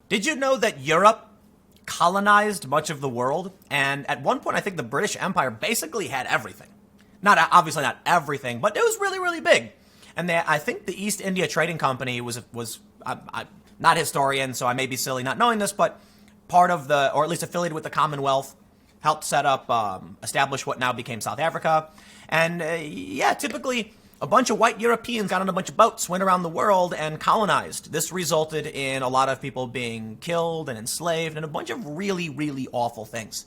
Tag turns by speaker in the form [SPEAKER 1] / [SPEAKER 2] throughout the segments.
[SPEAKER 1] Did you know that Europe colonized much of the world? And at one point, I think the British Empire basically had everything. Not obviously not everything, but it was really, really big. And I think the East India Trading Company was I'm not a historian, so I may be silly not knowing this, but part of the, or at least affiliated with the Commonwealth, helped set up, establish what now became South Africa. And yeah, typically a bunch of white Europeans got on a bunch of boats, went around the world and colonized. This resulted in a lot of people being killed and enslaved and a bunch of really, really awful things.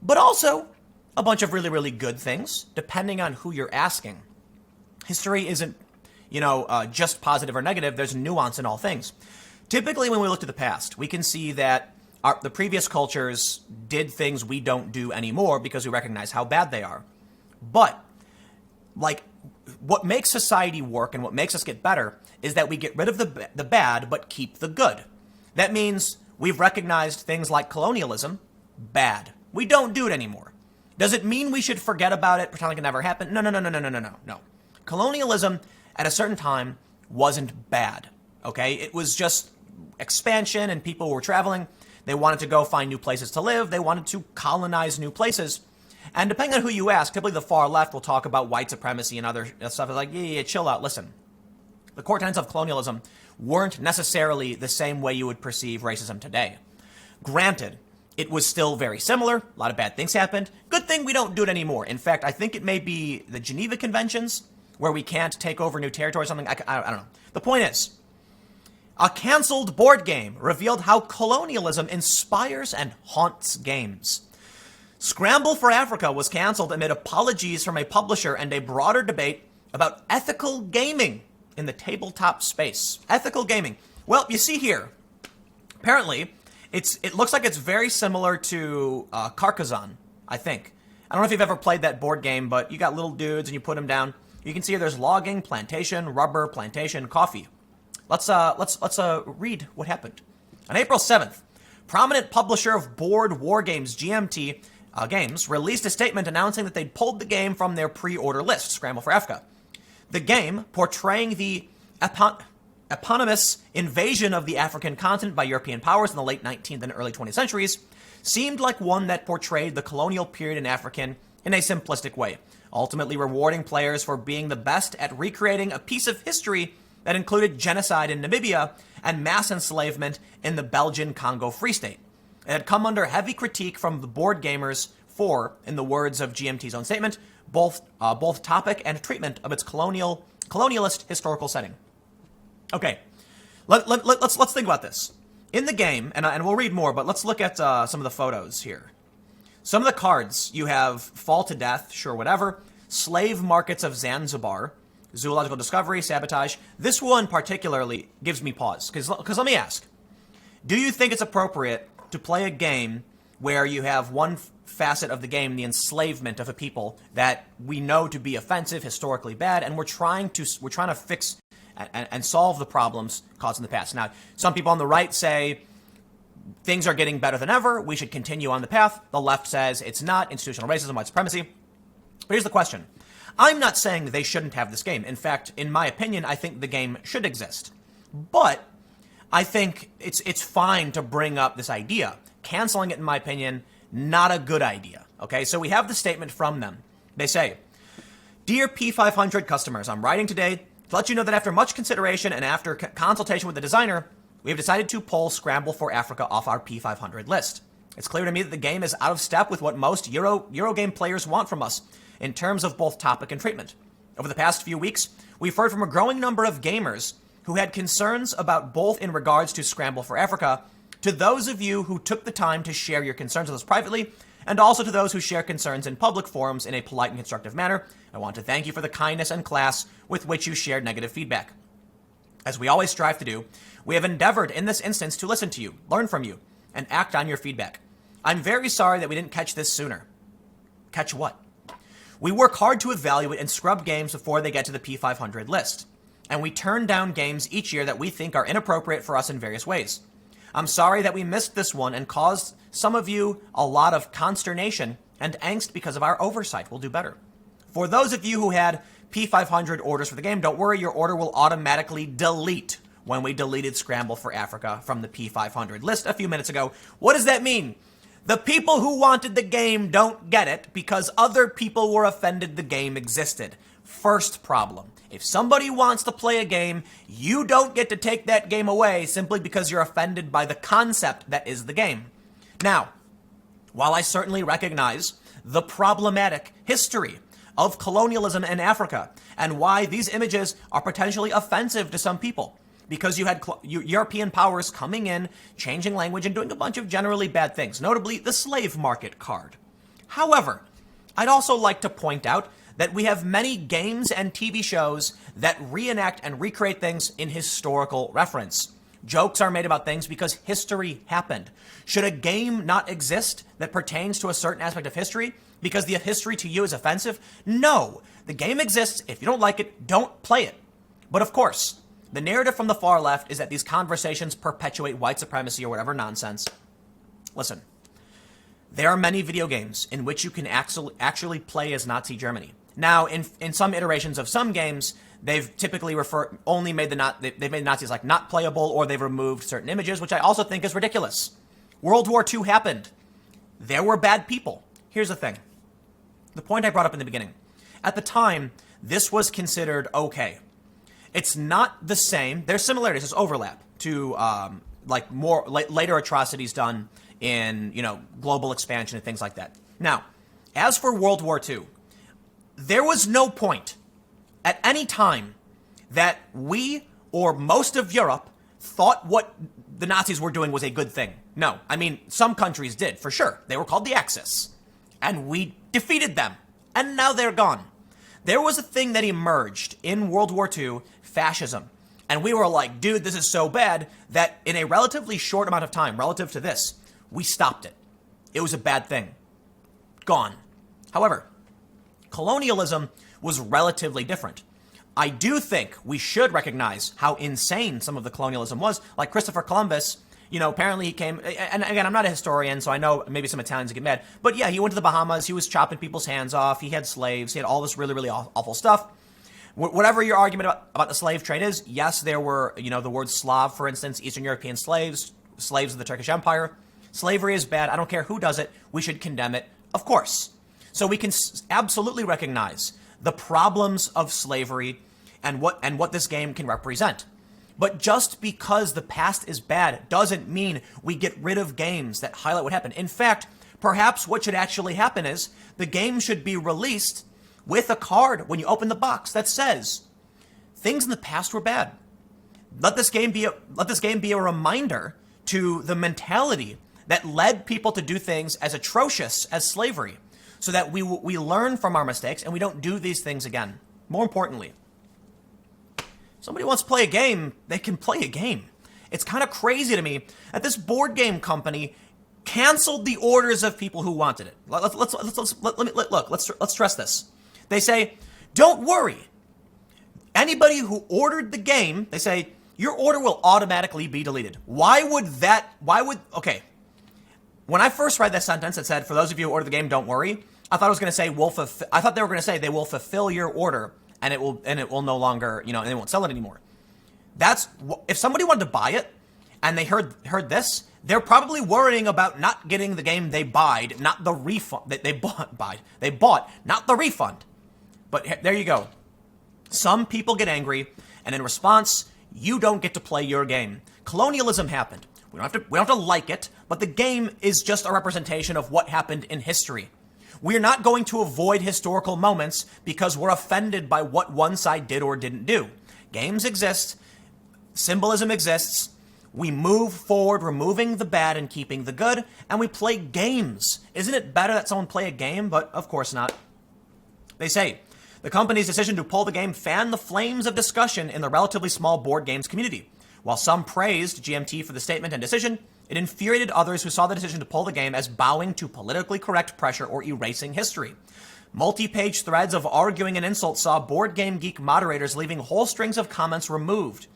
[SPEAKER 1] But also a bunch of really, really good things, depending on who you're asking. History isn't, just positive or negative. There's nuance in all things. Typically, when we look to the past, we can see that the previous cultures did things we don't do anymore because we recognize how bad they are. But, what makes society work and what makes us get better is that we get rid of the bad but keep the good. That means we've recognized things like colonialism, bad. We don't do it anymore. Does it mean we should forget about it, pretend like it never happened? No. Colonialism at a certain time wasn't bad, okay? It was just expansion and people were traveling. They wanted to go find new places to live. They wanted to colonize new places. And depending on who you ask, typically the far left will talk about white supremacy and other stuff. It's like, yeah, chill out. Listen, the core tenets of colonialism weren't necessarily the same way you would perceive racism today. Granted, it was still very similar. A lot of bad things happened. Good thing we don't do it anymore. In fact, I think it may be the Geneva Conventions where we can't take over new territory or something. I don't know. The point is, a canceled board game revealed how colonialism inspires and haunts games. Scramble for Africa was canceled amid apologies from a publisher and a broader debate about ethical gaming in the tabletop space. Ethical gaming. Well, you see here, apparently, it looks like it's very similar to Carcassonne, I think. I don't know if you've ever played that board game, but you got little dudes and you put them down. You can see here there's logging, plantation, rubber, plantation, coffee. Let's read what happened. On April 7th, prominent publisher of board war games, GMT Games, released a statement announcing that they'd pulled the game from their pre-order list, Scramble for Africa. The game, portraying the eponymous invasion of the African continent by European powers in the late 19th and early 20th centuries, seemed like one that portrayed the colonial period in African in a simplistic way, ultimately rewarding players for being the best at recreating a piece of history that included genocide in Namibia and mass enslavement in the Belgian Congo Free State. It had come under heavy critique from the board gamers for, in the words of GMT's own statement, both topic and treatment of its colonialist historical setting. Okay, let's think about this. In the game, and we'll read more, but let's look at some of the photos here. Some of the cards, you have Fall to Death, sure, whatever, Slave Markets of Zanzibar, Zoological Discovery, Sabotage. This one particularly gives me pause, because let me ask, do you think it's appropriate to play a game where you have one facet of the game, the enslavement of a people that we know to be offensive, historically bad, and we're trying to fix and solve the problems caused in the past? Now, some people on the right say things are getting better than ever, we should continue on the path. The left says it's not, institutional racism, white supremacy. But here's the question. I'm not saying they shouldn't have this game. In fact, in my opinion, I think the game should exist. But I think it's fine to bring up this idea. Canceling it, in my opinion, not a good idea. Okay, so we have the statement from them. They say, "Dear P500 customers, I'm writing today to let you know that after much consideration and after consultation with the designer, we have decided to pull Scramble for Africa off our P500 list. It's clear to me that the game is out of step with what most Eurogame players want from us in terms of both topic and treatment. Over the past few weeks, we've heard from a growing number of gamers who had concerns about both in regards to Scramble for Africa, to those of you who took the time to share your concerns with us privately, and also to those who share concerns in public forums in a polite and constructive manner. I want to thank you for the kindness and class with which you shared negative feedback. As we always strive to do, we have endeavored in this instance to listen to you, learn from you, and act on your feedback. I'm very sorry that we didn't catch this sooner." Catch what? "We work hard to evaluate and scrub games before they get to the P500 list. And we turn down games each year that we think are inappropriate for us in various ways. I'm sorry that we missed this one and caused some of you a lot of consternation and angst because of our oversight. We'll do better. For those of you who had P500 orders for the game, don't worry, your order will automatically delete when we deleted Scramble for Africa from the P500 list a few minutes ago. What does that mean? The people who wanted the game don't get it because other people were offended the game existed. First problem. If somebody wants to play a game, you don't get to take that game away simply because you're offended by the concept that is the game. Now, while I certainly recognize the problematic history of colonialism in Africa and why these images are potentially offensive to some people, because you had European powers coming in, changing language, and doing a bunch of generally bad things, notably the slave market card. However, I'd also like to point out that we have many games and TV shows that reenact and recreate things in historical reference. Jokes are made about things because history happened. Should a game not exist that pertains to a certain aspect of history because the history to you is offensive? No. The game exists. If you don't like it, don't play it. But of course, the narrative from the far left is that these conversations perpetuate white supremacy or whatever nonsense. Listen, there are many video games in which you can actually play as Nazi Germany. Now, in some iterations of some games, they've typically made the Nazis like not playable, or they've removed certain images, which I also think is ridiculous. World War II happened. There were bad people. Here's the thing. The point I brought up in the beginning. At the time, this was considered okay. It's not the same. There's similarities, there's overlap to later atrocities done in, global expansion and things like that. Now, as for World War II, there was no point at any time that we or most of Europe thought what the Nazis were doing was a good thing. No, I mean, some countries did, for sure. They were called the Axis. And we defeated them. And now they're gone. There was a thing that emerged in World War II, fascism. And we were like, dude, this is so bad that in a relatively short amount of time, relative to this, we stopped it. It was a bad thing. Gone. However, colonialism was relatively different. I do think we should recognize how insane some of the colonialism was. Like Christopher Columbus, apparently he came, and again, I'm not a historian, so I know maybe some Italians get mad, but yeah, he went to the Bahamas, he was chopping people's hands off, he had slaves, he had all this really, really awful stuff. Whatever your argument about the slave trade is, yes, there were, the word Slav, for instance, Eastern European slaves of the Turkish Empire. Slavery is bad. I don't care who does it. We should condemn it, of course. So we can absolutely recognize the problems of slavery and what this game can represent. But just because the past is bad doesn't mean we get rid of games that highlight what happened. In fact, perhaps what should actually happen is the game should be released with a card when you open the box that says things in the past were bad. Let this game be a reminder to the mentality that led people to do things as atrocious as slavery, so that we learn from our mistakes and we don't do these things again. More importantly, somebody wants to play a game, they can play a game. It's kind of crazy to me that this board game company canceled the orders of people who wanted it. Let's stress this. They say, don't worry. Anybody who ordered the game, they say, your order will automatically be deleted. Okay. When I first read that sentence, it said, for those of you who ordered the game, don't worry. I thought it was going to say, I thought they were going to say they will fulfill your order and it will no longer, and they won't sell it anymore. If somebody wanted to buy it and they heard this, they're probably worrying about not getting the game they bought, not the refund. They bought, not the refund. But there you go. Some people get angry, and in response, you don't get to play your game. Colonialism happened. We don't have to like it, but the game is just a representation of what happened in history. We're not going to avoid historical moments because we're offended by what one side did or didn't do. Games exist. Symbolism exists. We move forward, removing the bad and keeping the good, and we play games. Isn't it better that someone play a game? But of course not. They say, the company's decision to pull the game fanned the flames of discussion in the relatively small board games community. While some praised GMT for the statement and decision, it infuriated others who saw the decision to pull the game as bowing to politically correct pressure or erasing history. Multi-page threads of arguing and insults saw Board Game Geek moderators leaving whole strings of comments removed.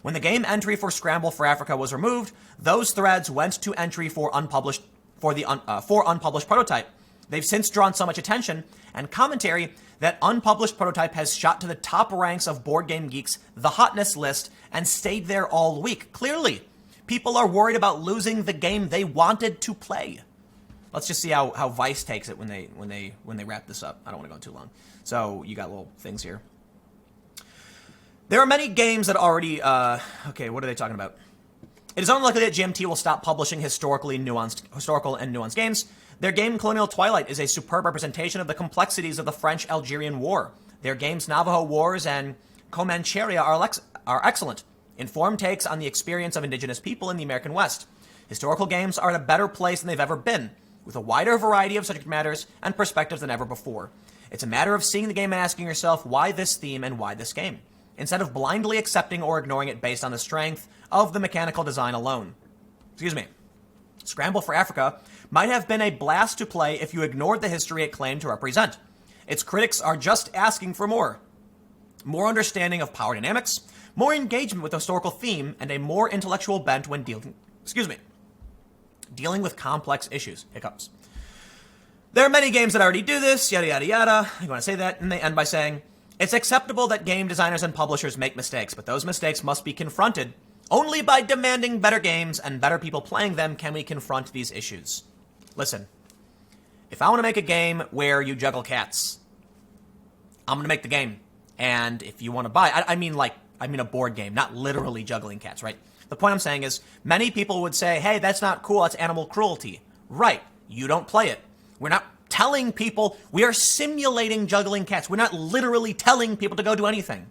[SPEAKER 1] When the game entry for Scramble for Africa was removed, those threads went to entry for unpublished prototype. They've since drawn so much attention and commentary that unpublished prototype has shot to the top ranks of Board Game Geek's The Hotness list and stayed there all week. Clearly, people are worried about losing the game they wanted to play. Let's just see how Vice takes it when they wrap this up. I don't want to go too long. So you got little things here. There are many games that already, okay, what are they talking about? It is unlikely that GMT will stop publishing historical and nuanced games. Their game Colonial Twilight is a superb representation of the of the French-Algerian War. Their games Navajo Wars and Comancheria are excellent, informed takes on the experience of indigenous people in the American West. Historical games are in a better place than they've ever been, with a wider variety of subject matters and perspectives than ever before. It's a matter of seeing the game and asking yourself, why this theme and why this game? Instead of blindly accepting or ignoring it based on the strength of the mechanical design alone. Scramble for Africa might have been a blast to play if you ignored the history it claimed to represent. Its critics are just asking for more. More understanding of power dynamics, more engagement with the historical theme, and a more intellectual bent when dealing with complex issues. Hiccups. There are many games that already do this, yada, yada, yada. You want to say that, and they end by saying, it's acceptable that game designers and publishers make mistakes, but those mistakes must be confronted. Only by demanding better games and better people playing them can we confront these issues. Listen, if I want to make a game where you juggle cats, I'm going to make the game. And if you want to buy, I mean a board game, not literally juggling cats, right? The point I'm saying is many people would say, hey, that's not cool. That's animal cruelty. Right. You don't play it. We're not telling people, we are simulating juggling cats. We're not literally telling people to go do anything.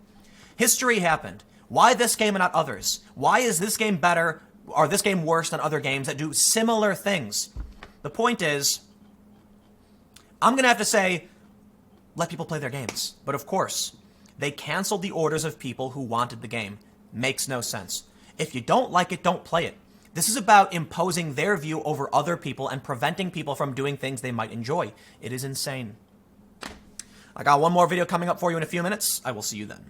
[SPEAKER 1] History happened. Why this game and not others? Why is this game better or this game worse than other games that do similar things? The point is, I'm going to have to say, let people play their games. But of course, they canceled the orders of people who wanted the game. Makes no sense. If you don't like it, don't play it. This is about imposing their view over other people and preventing people from doing things they might enjoy. It is insane. I got one more video coming up for you in a few minutes. I will see you then.